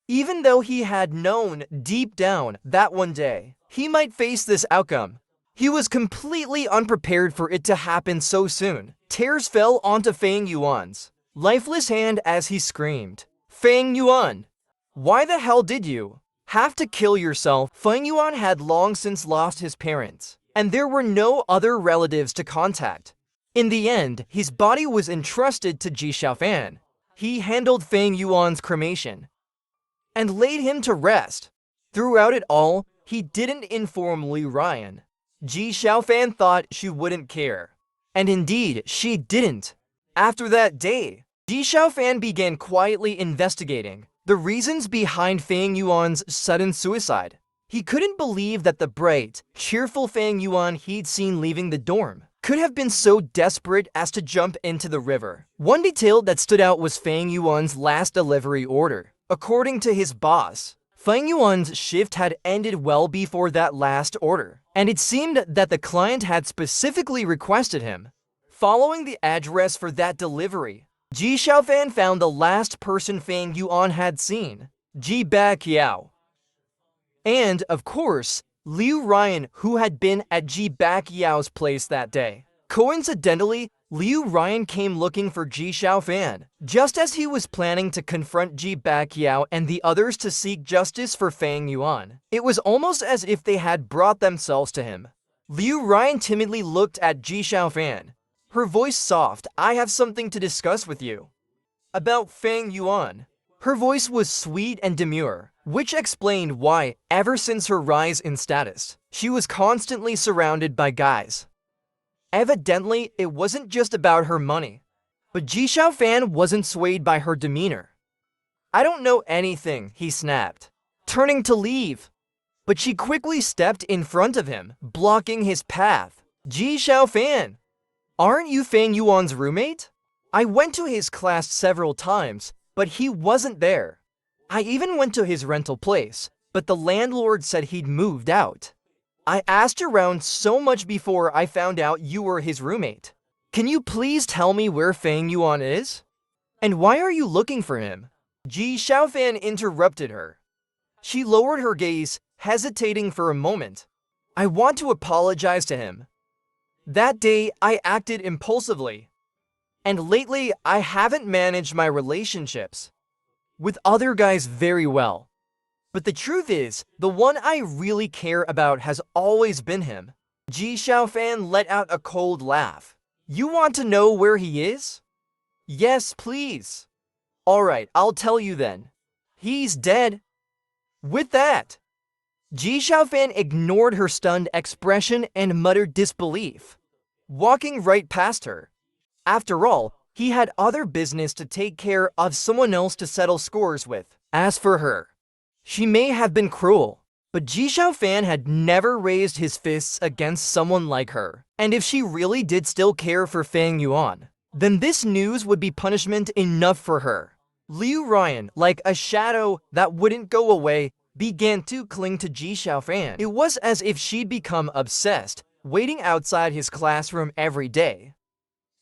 Even though he had known deep down that one day he might face this outcome, he was completely unprepared for it to happen so soon. Tears fell onto Fang Yuan's lifeless hand as he screamed, "Fang Yuan, why the hell did you have to kill yourself?" Fang Yuan had long since lost his parents, and there were no other relatives to contact. In the end, his body was entrusted to Ji Xiaofan. He handled Fang Yuan's cremation and laid him to rest. Throughout it all, he didn't inform Liu Ryan. Ji Xiaofan thought she wouldn't care. And indeed, she didn't. After that day, Ji Xiaofan began quietly investigating the reasons behind Fang Yuan's sudden suicide. He couldn't believe that the bright, cheerful Fang Yuan he'd seen leaving the dorm could have been so desperate as to jump into the river. One detail that stood out was Fang Yuan's last delivery order. According to his boss, Fang Yuan's shift had ended well before that last order, and it seemed that the client had specifically requested him. Following the address for that delivery, Ji Xiaofan found the last person Fang Yuan had seen, Ji Baqiao. And, of course, Liu Ryan, who had been at Ji Baqiao's place that day. Coincidentally, Liu Ryan came looking for Ji Xiaofan, just as he was planning to confront Ji Baqiao and the others to seek justice for Fang Yuan. It was almost as if they had brought themselves to him. Liu Ryan timidly looked at Ji Xiaofan, her voice soft. "I have something to discuss with you." "About Fang Yuan." Her voice was sweet and demure, which explained why, ever since her rise in status, she was constantly surrounded by guys. Evidently, it wasn't just about her money. But Ji Xiaofan wasn't swayed by her demeanor. "I don't know anything," he snapped, turning to leave. But she quickly stepped in front of him, blocking his path. "Ji Xiaofan, aren't you Fang Yuan's roommate? I went to his class several times, but he wasn't there. I even went to his rental place, but the landlord said he'd moved out. I asked around so much before I found out you were his roommate. Can you please tell me where Fang Yuan is? And why are you looking for him?" Ji Xiaofan interrupted her. She lowered her gaze, hesitating for a moment. "I want to apologize to him. That day, I acted impulsively. And lately, I haven't managed my relationships with other guys very well. But the truth is, the one I really care about has always been him." Ji Xiaofan let out a cold laugh. "You want to know where he is?" "Yes, please." "Alright, I'll tell you then. He's dead." With that, Ji Xiaofan ignored her stunned expression and muttered disbelief, walking right past her. After all, he had other business to take care of, someone else to settle scores with. As for her, she may have been cruel, but Ji Xiaofan had never raised his fists against someone like her. And if she really did still care for Fang Yuan, then this news would be punishment enough for her. Liu Ryan, like a shadow that wouldn't go away, began to cling to Ji Xiaofan. It was as if she'd become obsessed, waiting outside his classroom every day,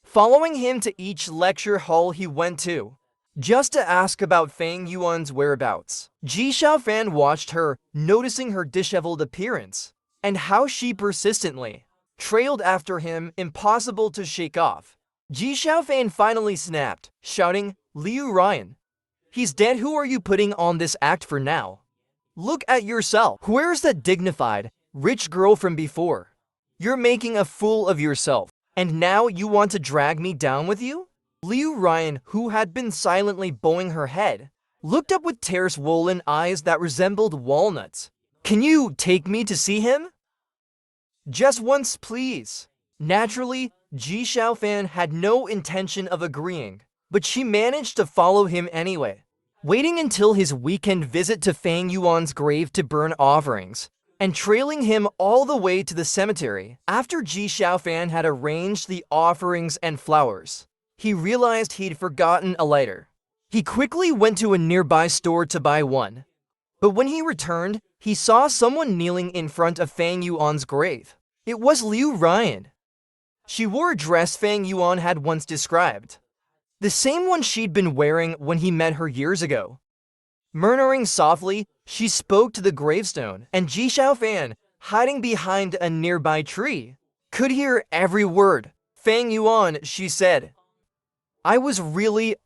following him to each lecture hall he went to, just to ask about Fang Yuan's whereabouts. Ji Xiaofan watched her, noticing her disheveled appearance, and how she persistently trailed after him, impossible to shake off. Ji Xiaofan finally snapped, shouting, "Liu Ryan, he's dead. Who are you putting on this act for now? Look at yourself. Where's that dignified, rich girl from before? You're making a fool of yourself, and now you want to drag me down with you?" Liu Ryan, who had been silently bowing her head, looked up with tear-swollen eyes that resembled walnuts. "Can you take me to see him? Just once, please." Naturally, Ji Xiaofan had no intention of agreeing, but she managed to follow him anyway, waiting until his weekend visit to Fang Yuan's grave to burn offerings, and trailing him all the way to the cemetery. After Ji Xiaofan had arranged the offerings and flowers, he realized he'd forgotten a lighter. He quickly went to a nearby store to buy one, but when he returned, he saw someone kneeling in front of Fang Yuan's grave. It was Liu Ryan. She wore a dress Fang Yuan had once described, the same one she'd been wearing when he met her years ago. Murmuring softly, she spoke to the gravestone, and Ji Xiaofan, hiding behind a nearby tree, could hear every word. "Fang Yuan," she said, "I was really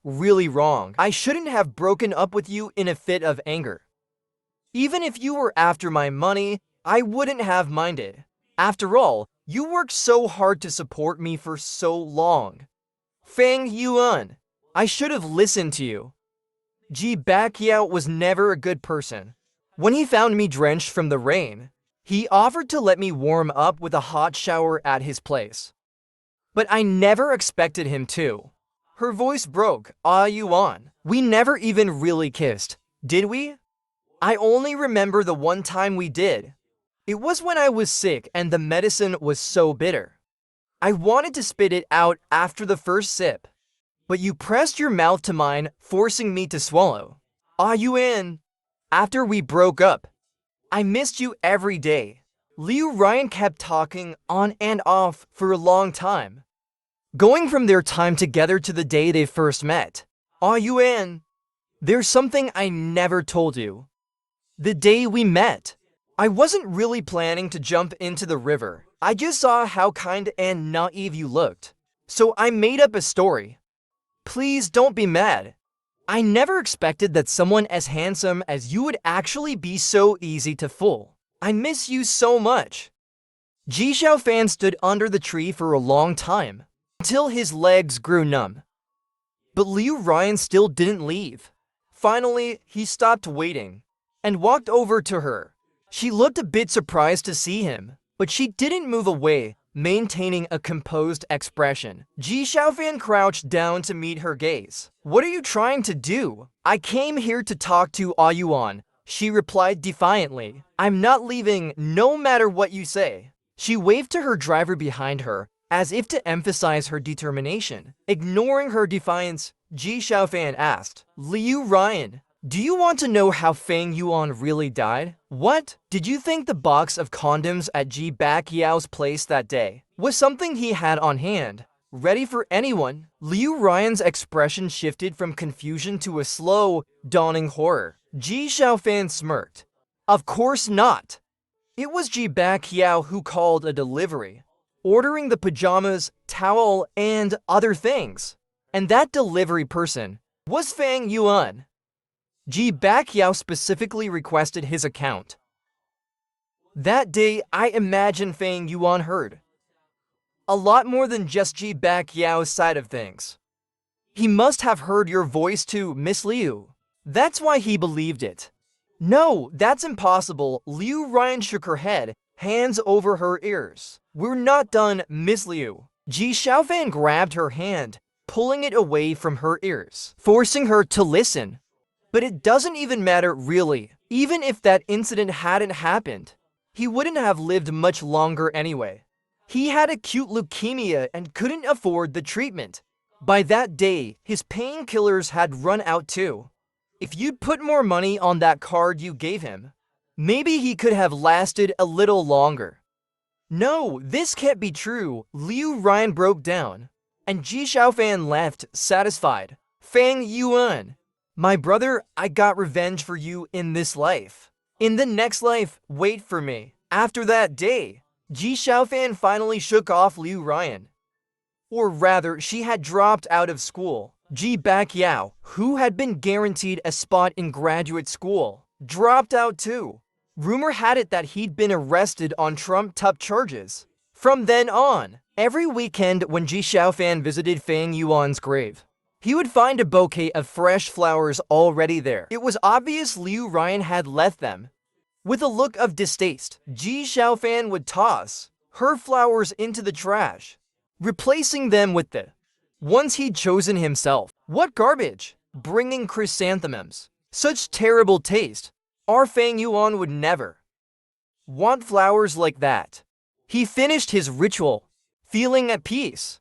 wrong. I shouldn't have broken up with you in a fit of anger. Even if you were after my money, I wouldn't have minded. After all, you worked so hard to support me for so long. Fang Yuan, I should have listened to you. Ji Baqiao was never a good person. When he found me drenched from the rain, he offered to let me warm up with a hot shower at his place. But I never expected him to." Her voice broke. "Ah, Yuan, we never even really kissed, did we? I only remember the one time we did. It was when I was sick and the medicine was so bitter. I wanted to spit it out after the first sip, but you pressed your mouth to mine, forcing me to swallow. Ah, Yuan, after we broke up, I missed you every day." Liu Ryan kept talking on and off for a long time, going from their time together to the day they first met. "Ah, Yuan, there's something I never told you. The day we met, I wasn't really planning to jump into the river. I just saw how kind and naive you looked, so I made up a story. Please don't be mad. I never expected that someone as handsome as you would actually be so easy to fool. I miss you so much." Ji Xiaofan stood under the tree for a long time, until his legs grew numb. But Liu Ryan still didn't leave. Finally, he stopped waiting and walked over to her. She looked a bit surprised to see him, but she didn't move away, maintaining a composed expression. Ji Xiaofan crouched down to meet her gaze. "What are you trying to do?" "I came here to talk to Ah Yuan," she replied defiantly. "I'm not leaving, no matter what you say." She waved to her driver behind her, as if to emphasize her determination. Ignoring her defiance, Ji Xiaofan asked, "Liu Ryan, do you want to know how Fang Yuan really died?" "What? Did you think the box of condoms at Ji Baqiao's place that day was something he had on hand, ready for anyone?" Liu Ryan's expression shifted from confusion to a slow, dawning horror. Ji Xiaofan smirked. "Of course not. It was Ji Baqiao who called a delivery, ordering the pajamas, towel, and other things. And that delivery person was Fang Yuan. Ji Baqiao specifically requested his account. That day, I imagine Fang Yuan heard a lot more than just Ji Baqiao's side of things. He must have heard your voice too, Miss Liu. That's why he believed it." "No, that's impossible." Liu Ryan shook her head, hands over her ears. "We're not done, Miss Liu." Ji Xiaofan grabbed her hand, pulling it away from her ears, forcing her to listen. But it doesn't even matter really. Even if that incident hadn't happened, he wouldn't have lived much longer anyway. He had acute leukemia and couldn't afford the treatment. By that day, his painkillers had run out too. If you'd put more money on that card you gave him, maybe he could have lasted a little longer. No, this can't be true. Liu Ryan broke down, and Ji Xiaofan left, satisfied. Fang Yuan, my brother, I got revenge for you in this life. In the next life, wait for me. After that day, Ji Xiaofan finally shook off Liu Ryan. Or rather, she had dropped out of school. Ji Bakyao, who had been guaranteed a spot in graduate school, dropped out too. Rumor had it that he'd been arrested on trumped-up charges. From then on, every weekend when Ji Xiaofan visited Fang Yuan's grave, he would find a bouquet of fresh flowers already there. It was obvious Liu Ryan had left them. With a look of distaste, Ji Xiaofan would toss her flowers into the trash, replacing them with the ones he'd chosen himself. What garbage! Bringing chrysanthemums. Such terrible taste. Our Fang Yuan would never want flowers like that. He finished his ritual, feeling at peace.